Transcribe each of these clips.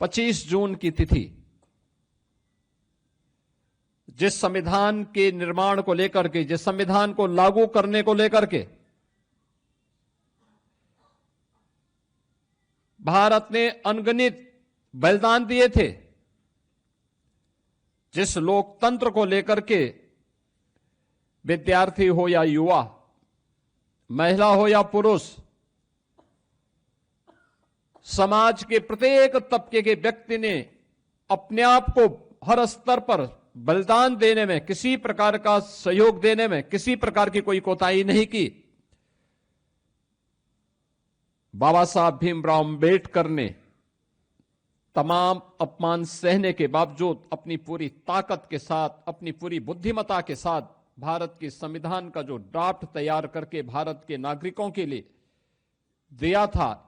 25 जून की तिथि जिस संविधान के निर्माण को लेकर के, जिस संविधान को लागू करने को लेकर के भारत ने अनगिनत बलिदान दिए थे, जिस लोकतंत्र को लेकर के विद्यार्थी हो या युवा, महिला हो या पुरुष, समाज के प्रत्येक तबके के व्यक्ति ने अपने आप को हर स्तर पर बलिदान देने में, किसी प्रकार का सहयोग देने में किसी प्रकार की कोई कोताही नहीं की। बाबा साहब भीमराव अंबेडकर ने तमाम अपमान सहने के बावजूद अपनी पूरी ताकत के साथ, अपनी पूरी बुद्धिमत्ता के साथ भारत के संविधान का जो ड्राफ्ट तैयार करके भारत के नागरिकों के लिए दिया था,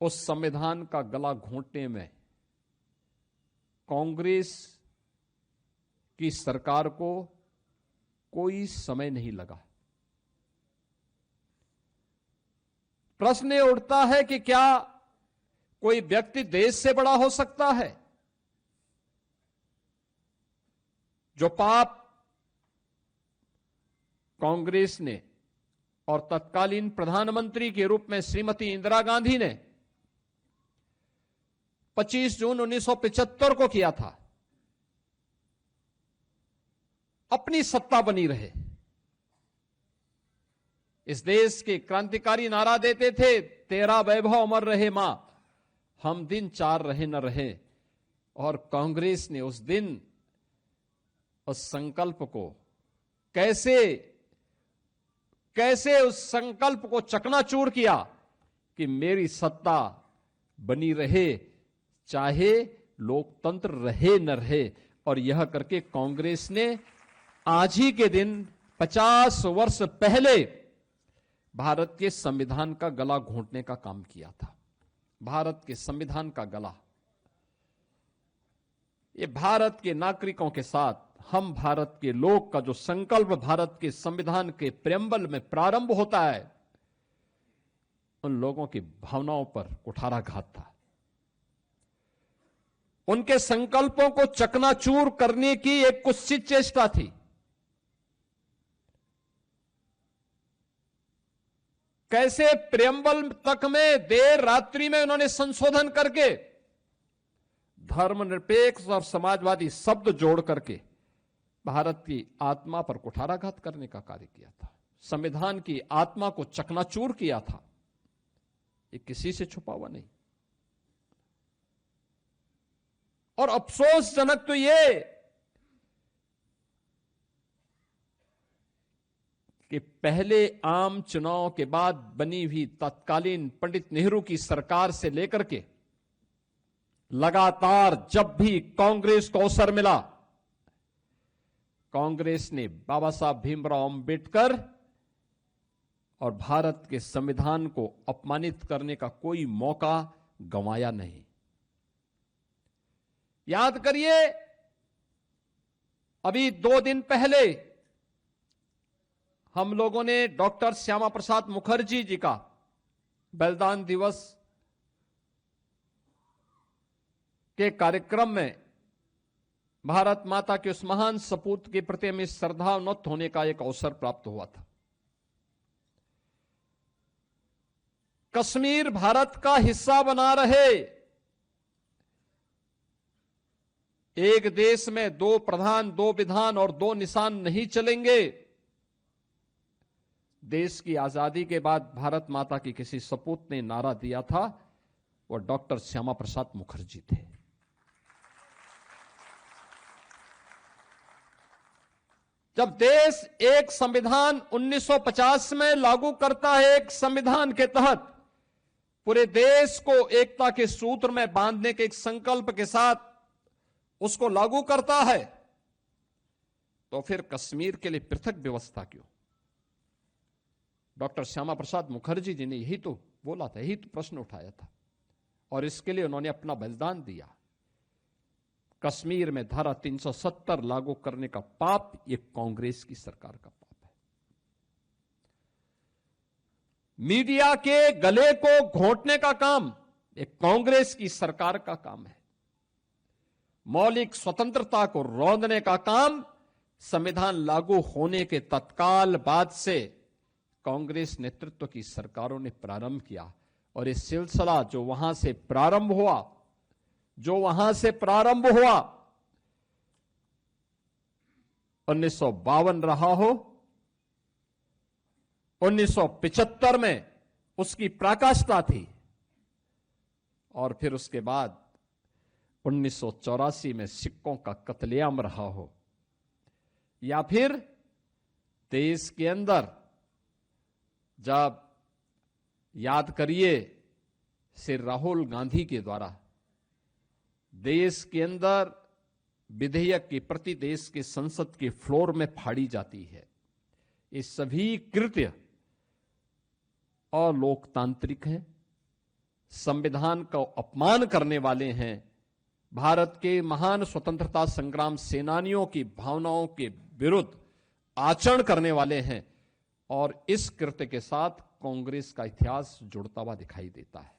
उस संविधान का गला घोंटने में कांग्रेस की सरकार को कोई समय नहीं लगा। प्रश्न ये उठता है कि क्या कोई व्यक्ति देश से बड़ा हो सकता है? जो पाप कांग्रेस ने और तत्कालीन प्रधानमंत्री के रूप में श्रीमती इंदिरा गांधी ने 25 जून 1975 को किया था, अपनी सत्ता बनी रहे। इस देश के क्रांतिकारी नारा देते थे, तेरा वैभव अमर रहे मां, हम दिन चार रहे न रहे। और कांग्रेस ने उस दिन उस संकल्प को कैसे उस संकल्प को चकनाचूर किया कि मेरी सत्ता बनी रहे, चाहे लोकतंत्र रहे न रहे। और यह करके कांग्रेस ने आज ही के दिन 50 वर्ष पहले भारत के संविधान का गला घोंटने का काम किया था। भारत के संविधान का गला, ये भारत के नागरिकों के साथ हम भारत के लोग का जो संकल्प भारत के संविधान के प्रेम्बल में प्रारंभ होता है, उन लोगों की भावनाओं पर कुठाराघात था। उनके संकल्पों को चकनाचूर करने की एक कुत्सित चेष्टा थी। कैसे प्रेम्बल तक में देर रात्रि में उन्होंने संशोधन करके धर्मनिरपेक्ष और समाजवादी शब्द जोड़ करके भारत की आत्मा पर कुठाराघात करने का कार्य किया था, संविधान की आत्मा को चकनाचूर किया था। ये किसी से छुपा हुआ नहीं। और अफसोसजनक तो ये कि पहले आम चुनाव के बाद बनी हुई तत्कालीन पंडित नेहरू की सरकार से लेकर के लगातार जब भी कांग्रेस को अवसर मिला, कांग्रेस ने बाबा साहब भीमराव अंबेडकर और भारत के संविधान को अपमानित करने का कोई मौका गंवाया नहीं। याद करिए, अभी 2 दिन पहले हम लोगों ने डॉक्टर श्यामा प्रसाद मुखर्जी जी का बलिदान दिवस के कार्यक्रम में भारत माता के उस महान सपूत के प्रति हमें श्रद्धान्वित होने का एक अवसर प्राप्त हुआ था। कश्मीर भारत का हिस्सा बना रहे, एक देश में 2 प्रधान, 2 विधान और 2 निशान नहीं चलेंगे। देश की आजादी के बाद भारत माता की किसी सपूत ने नारा दिया था, वो डॉक्टर श्यामा प्रसाद मुखर्जी थे। जब देश एक संविधान 1950 में लागू करता है, एक संविधान के तहत पूरे देश को एकता के सूत्र में बांधने के एक संकल्प के साथ उसको लागू करता है, तो फिर कश्मीर के लिए पृथक व्यवस्था क्यों? डॉक्टर श्यामा प्रसाद मुखर्जी जी ने यही तो बोला था, यही तो प्रश्न उठाया था, और इसके लिए उन्होंने अपना बलिदान दिया। कश्मीर में धारा 370 लागू करने का पाप ये कांग्रेस की सरकार का पाप है। मीडिया के गले को घोंटने का काम ये कांग्रेस की सरकार का काम है। मौलिक स्वतंत्रता को रौंदने का काम संविधान लागू होने के तत्काल बाद से कांग्रेस नेतृत्व की सरकारों ने प्रारंभ किया। और इस सिलसिला जो वहां से प्रारंभ हुआ 1952 रहा हो, 1975 में उसकी पराकाष्ठा थी, और फिर उसके बाद 1984 में सिक्कों का कत्लेआम रहा हो, या फिर देश के अंदर जब याद करिए श्री राहुल गांधी के द्वारा देश के अंदर विधेयक की प्रति देश के संसद के फ्लोर में फाड़ी जाती है। ये सभी कृत्य अलोकतांत्रिक हैं, संविधान का अपमान करने वाले हैं, भारत के महान स्वतंत्रता संग्राम सेनानियों की भावनाओं के विरुद्ध आचरण करने वाले हैं। और इस कृत्य के साथ कांग्रेस का इतिहास जुड़ता हुआ दिखाई देता है।